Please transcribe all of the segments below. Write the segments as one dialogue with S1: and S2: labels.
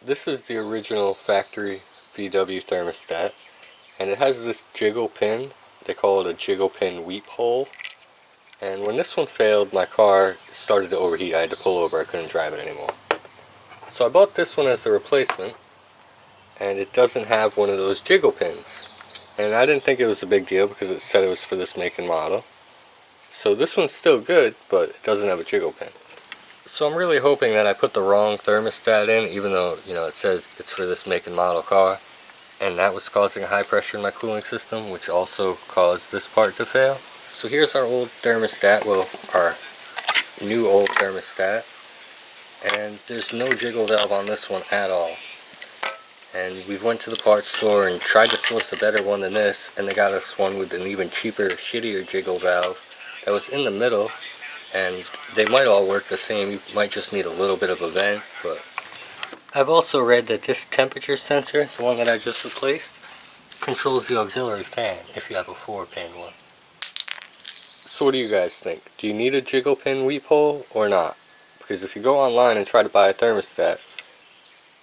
S1: This is the original factory VW thermostat, and it has this jiggle pin. They call it a jiggle pin weep hole. And when this one failed, my car started to overheat. I had to pull over. I couldn't drive it anymore. So I bought this one as the replacement, and it doesn't have one of those jiggle pins. And I didn't think it was a big deal because it said it was for this make and model. So this one's still good, but it doesn't have a jiggle pin. So I'm really hoping that I put the wrong thermostat in, even though, it says it's for this make and model car. And that was causing a high pressure in my cooling system, which also caused this part to fail. So here's our old thermostat, well, our new old thermostat. And there's no jiggle valve on this one at all. And we went to the parts store and tried to source a better one than this, and they got us one with an even cheaper, shittier jiggle valve that was in the middle. And they might all work the same. You might just need a little bit of a vent, but I've also read that this temperature sensor, the one that I just replaced, controls the auxiliary fan if you have a 4-pin one. So what do you guys think? Do you need a jiggle pin weep hole or not? Because if you go online and try to buy a thermostat,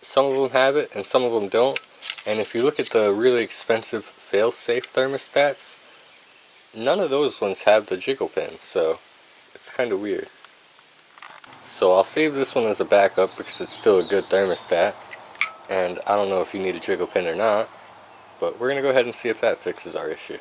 S1: some of them have it and some of them don't. And if you look at the really expensive fail-safe thermostats, none of those ones have the jiggle pin, so it's kind of weird. So I'll save this one as a backup because it's still a good thermostat, and I don't know if you need a jiggle pin or not, but we're going to go ahead and see if that fixes our issue.